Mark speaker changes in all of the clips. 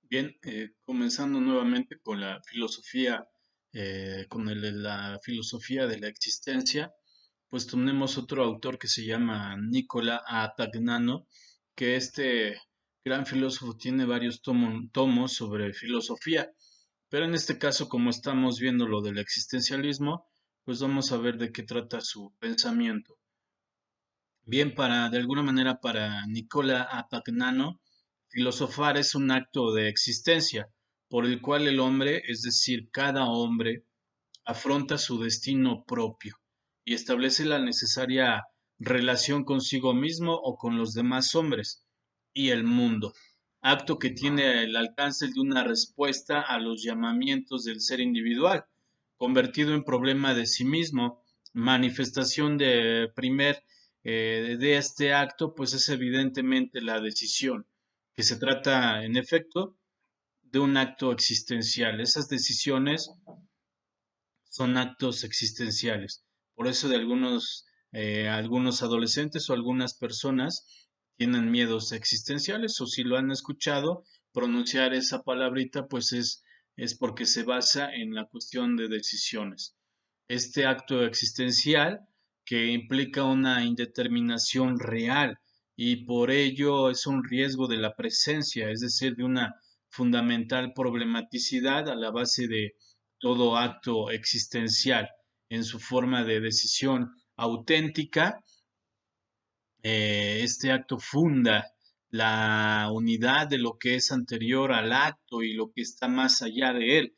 Speaker 1: Bien, comenzando nuevamente con la filosofía, la filosofía de la existencia, pues tenemos otro autor que se llama Nicola Atagnano, que este gran filósofo tiene varios tomos sobre filosofía, pero en este caso, como estamos viendo lo del existencialismo, pues vamos a ver de qué trata su pensamiento. Bien, de alguna manera, para Nicola Apagnano, filosofar es un acto de existencia por el cual el hombre, es decir, cada hombre, afronta su destino propio y establece la necesaria relación consigo mismo o con los demás hombres y el mundo, acto que tiene el alcance de una respuesta a los llamamientos del ser individual, convertido en problema de sí mismo, manifestación de este acto, pues es evidentemente la decisión, que se trata en efecto de un acto existencial. Esas decisiones son actos existenciales. Por eso de algunos adolescentes o algunas personas tienen miedos existenciales o si lo han escuchado pronunciar esa palabrita, pues es porque se basa en la cuestión de decisiones. Este acto existencial que implica una indeterminación real y por ello es un riesgo de la presencia, es decir, de una fundamental problematicidad a la base de todo acto existencial en su forma de decisión auténtica. Este acto funda la unidad de lo que es anterior al acto y lo que está más allá de él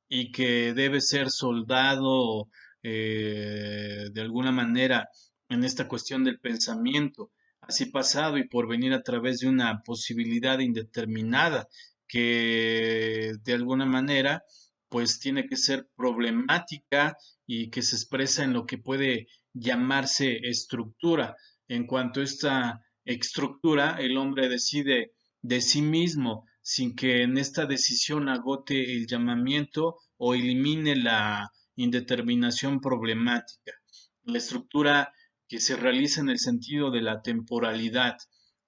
Speaker 1: y que debe ser soldado de alguna manera en esta cuestión del pensamiento, así pasado y por venir a través de una posibilidad indeterminada que de alguna manera pues tiene que ser problemática y que se expresa en lo que puede llamarse estructura. En cuanto a esta estructura, el hombre decide de sí mismo sin que en esta decisión agote el llamamiento o elimine la indeterminación problemática. La estructura que se realiza en el sentido de la temporalidad.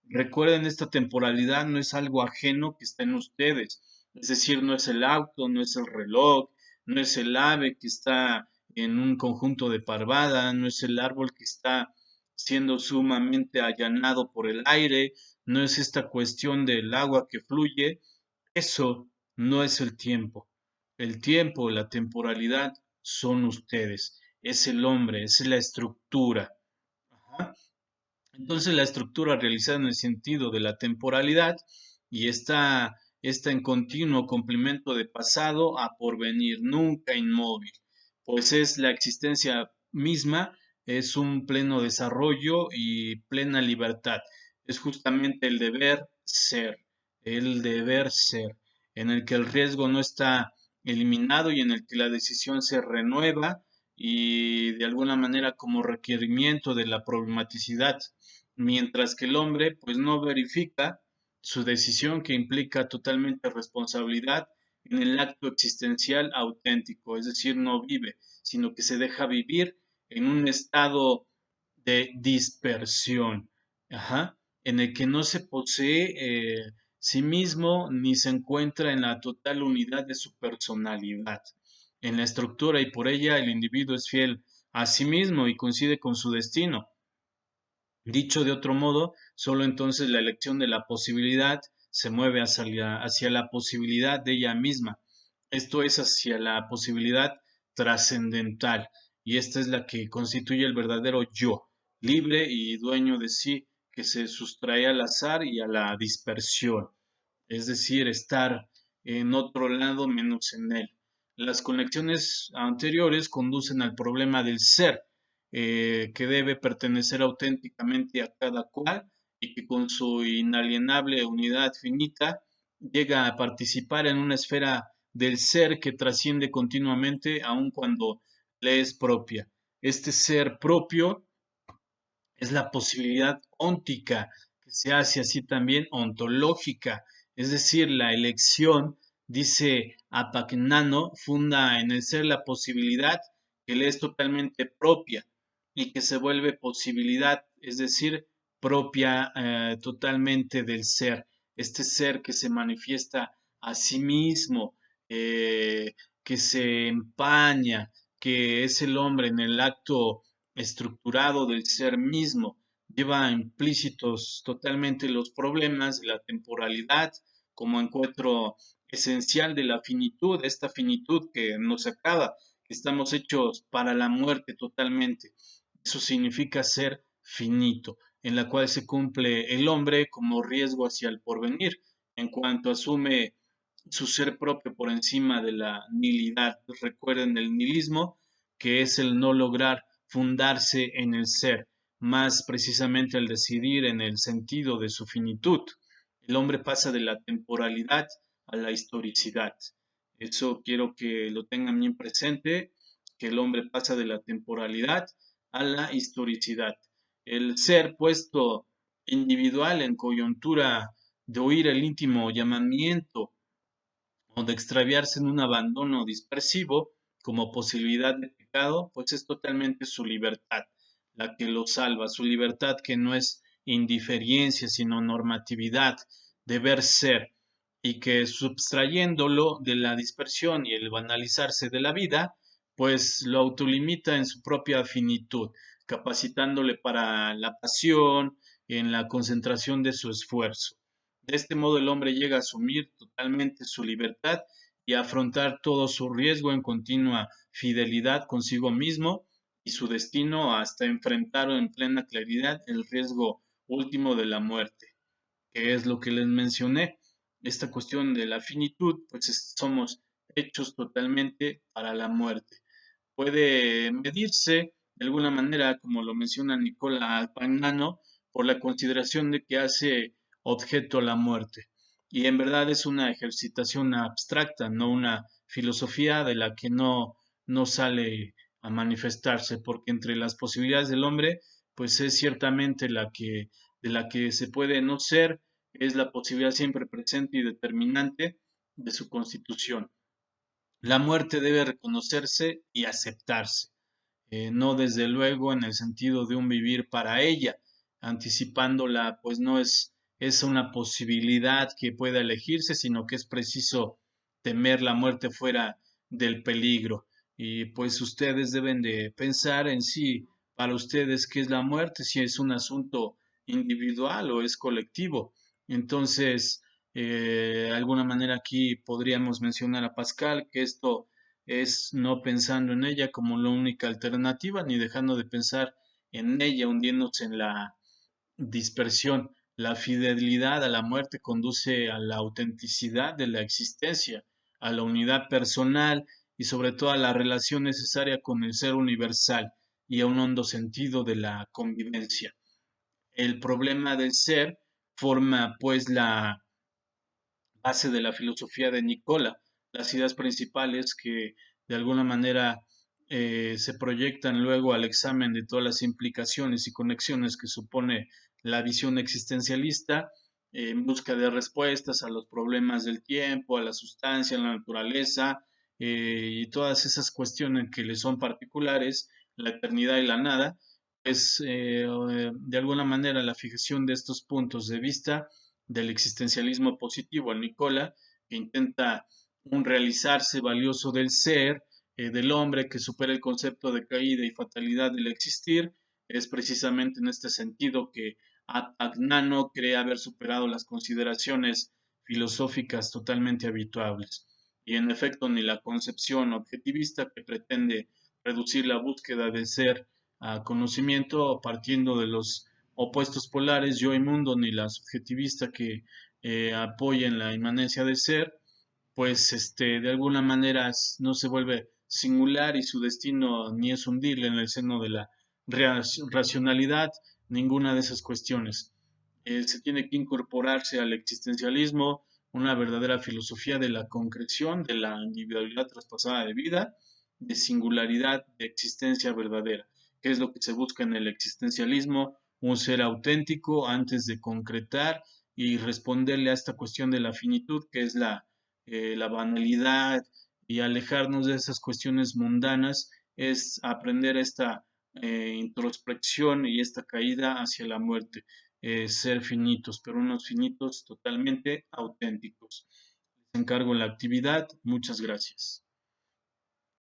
Speaker 1: Recuerden, esta temporalidad no es algo ajeno que está en ustedes, es decir, no es el auto, no es el reloj, no es el ave que está en un conjunto de parvada, no es el árbol que está siendo sumamente allanado por el aire, no es esta cuestión del agua que fluye, eso no es el tiempo. El tiempo, la temporalidad son ustedes, es el hombre, es la estructura. Ajá. Entonces la estructura realizada en el sentido de la temporalidad y está en continuo complemento de pasado a porvenir, nunca inmóvil, pues es la existencia misma, es un pleno desarrollo y plena libertad. Es justamente el deber ser, en el que el riesgo no está eliminado y en el que la decisión se renueva y de alguna manera como requerimiento de la problematicidad, mientras que el hombre pues no verifica su decisión que implica totalmente responsabilidad en el acto existencial auténtico, es decir, no vive, sino que se deja vivir en un estado de dispersión, ajá, en el que no se posee sí mismo ni se encuentra en la total unidad de su personalidad, en la estructura y por ella el individuo es fiel a sí mismo y coincide con su destino. Dicho de otro modo, solo entonces la elección de la posibilidad se mueve hacia la posibilidad de ella misma. Esto es hacia la posibilidad trascendental y esta es la que constituye el verdadero yo, libre y dueño de sí, que se sustrae al azar y a la dispersión, es decir, estar en otro lado menos en él. Las conexiones anteriores conducen al problema del ser, que debe pertenecer auténticamente a cada cual y que con su inalienable unidad finita llega a participar en una esfera del ser que trasciende continuamente aun cuando le es propia. Este ser propio es la posibilidad óntica, que se hace así también ontológica, es decir, la elección, dice Apagnano, funda en el ser la posibilidad que le es totalmente propia y que se vuelve posibilidad, es decir, propia totalmente del ser, este ser que se manifiesta a sí mismo, que se empaña, que es el hombre en el acto estructurado del ser mismo, lleva implícitos totalmente los problemas de la temporalidad como encuentro esencial de la finitud, esta finitud que nos acaba, que estamos hechos para la muerte totalmente. Eso significa ser finito, en la cual se cumple el hombre como riesgo hacia el porvenir, en cuanto asume su ser propio por encima de la nilidad. Recuerden el nihilismo, que es el no lograr fundarse en el ser, más precisamente al decidir en el sentido de su finitud. El hombre pasa de la temporalidad a la historicidad. Eso quiero que lo tengan bien presente, que el hombre pasa de la temporalidad a la historicidad. El ser puesto individual en coyuntura de oír el íntimo llamamiento o de extraviarse en un abandono dispersivo como posibilidad de pecado, pues es totalmente su libertad la que lo salva, su libertad que no es indiferencia, sino normatividad, deber ser, y que subtrayéndolo de la dispersión y el banalizarse de la vida, pues lo autolimita en su propia finitud, capacitándole para la pasión, en la concentración de su esfuerzo. De este modo el hombre llega a asumir totalmente su libertad y a afrontar todo su riesgo en continua fidelidad consigo mismo y su destino hasta enfrentar en plena claridad el riesgo último de la muerte, que es lo que les mencioné. Esta cuestión de la finitud, pues somos hechos totalmente para la muerte. Puede medirse de alguna manera, como lo menciona Nicola Pagnano, por la consideración de que hace objeto a la muerte. Y en verdad es una ejercitación abstracta, no una filosofía de la que no sale a manifestarse, porque entre las posibilidades del hombre, pues es ciertamente de la que se puede no ser, es la posibilidad siempre presente y determinante de su constitución. La muerte debe reconocerse y aceptarse, no desde luego en el sentido de un vivir para ella, anticipándola, pues no es una posibilidad que pueda elegirse, sino que es preciso temer la muerte fuera del peligro. Y pues ustedes deben de pensar en sí, para ustedes, qué es la muerte, si es un asunto individual o es colectivo. Entonces, de alguna manera aquí podríamos mencionar a Pascal que esto es no pensando en ella como la única alternativa, ni dejando de pensar en ella, hundiéndose en la dispersión. La fidelidad a la muerte conduce a la autenticidad de la existencia, a la unidad personal y sobre todo a la relación necesaria con el ser universal y a un hondo sentido de la convivencia. El problema del ser forma pues la base de la filosofía de Nicola, las ideas principales que de alguna manera se proyectan luego al examen de todas las implicaciones y conexiones que supone la visión existencialista en busca de respuestas a los problemas del tiempo, a la sustancia, a la naturaleza y todas esas cuestiones que le son particulares, la eternidad y la nada, pues de alguna manera la fijación de estos puntos de vista del existencialismo positivo al Nicola, que intenta un realizarse valioso del ser, del hombre, que supera el concepto de caída y fatalidad del existir. Es precisamente en este sentido que Agnano cree haber superado las consideraciones filosóficas totalmente habituables. Y en efecto, ni la concepción objetivista que pretende reducir la búsqueda del ser a conocimiento partiendo de los opuestos polares, yo y mundo, ni la subjetivista que apoya en la inmanencia del ser, pues de alguna manera no se vuelve singular y su destino ni es hundirle en el seno de la racionalidad, ninguna de esas cuestiones. Se tiene que incorporarse al existencialismo una verdadera filosofía de la concreción, de la individualidad traspasada de vida, de singularidad, de existencia verdadera, que es lo que se busca en el existencialismo, un ser auténtico antes de concretar y responderle a esta cuestión de la finitud, que es la banalidad, y alejarnos de esas cuestiones mundanas, es aprender esta introspección y esta caída hacia la muerte, ser finitos, pero unos finitos totalmente auténticos. encargo la actividad. Muchas gracias.